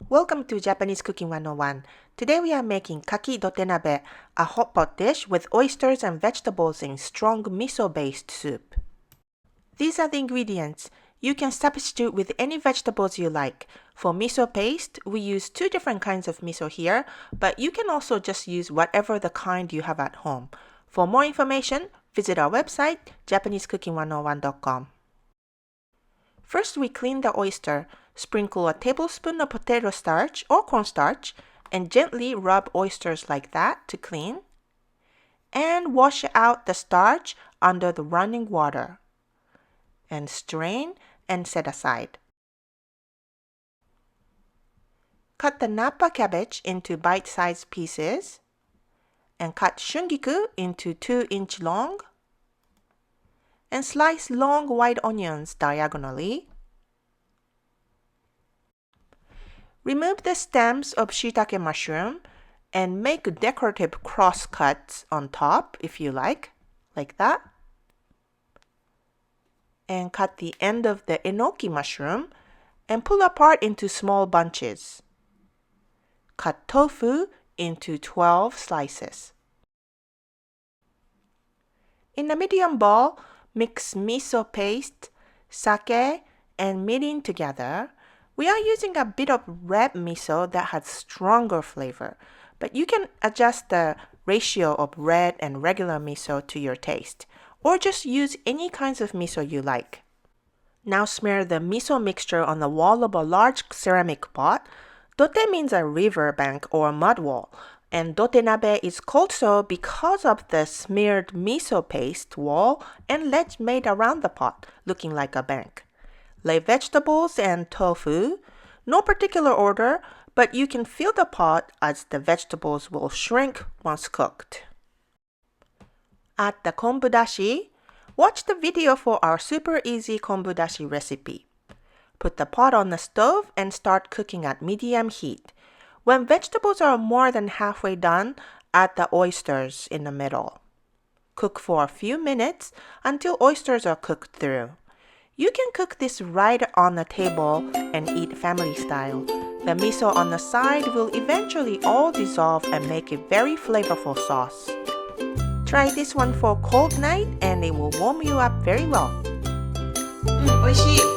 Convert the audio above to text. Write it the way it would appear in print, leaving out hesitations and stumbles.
Welcome to Japanese Cooking 101. Today we are making Kaki Dotenabe, a hot pot dish with oysters and vegetables in strong miso-based soup. These are the ingredients. You can substitute with any vegetables you like. For miso paste, we use 2 different kinds of miso here, but you can also just use whatever the kind you have at home. For more information, visit our website, japanesecooking101.com. First, we clean the oyster. Sprinkle a tablespoon of potato starch or cornstarch and gently rub oysters like that to clean. And wash out the starch under the running water. And strain and set aside. Cut the napa cabbage into bite-sized pieces. And cut shungiku into 2-inch long. And slice long white onions diagonally. Remove the stems of shiitake mushroom and make decorative cross cuts on top if you like that. And cut the end of the enoki mushroom and pull apart into small bunches. Cut tofu into 12 slices. In a medium bowl, mix miso paste, sake, and mirin together. We are using a bit of red miso that has stronger flavor, but you can adjust the ratio of red and regular miso to your taste, or just use any kinds of miso you like. Now smear the miso mixture on the wall of a large ceramic pot. Dote means a river bank or mud wall, and dotenabe is called so because of the smeared miso paste wall and ledge made around the pot, looking like a bank. Lay vegetables and tofu, no particular order, but you can fill the pot as the vegetables will shrink once cooked. Add the kombu dashi. Watch the video for our super easy kombu dashi recipe. Put the pot on the stove and start cooking at medium heat. When vegetables are more than halfway done, add the oysters in the middle. Cook for a few minutes until oysters are cooked through. You can cook this right on the table and eat family style. The miso on the side will eventually all dissolve and make a very flavorful sauce. Try this one for a cold night and it will warm you up very well. 美味しい。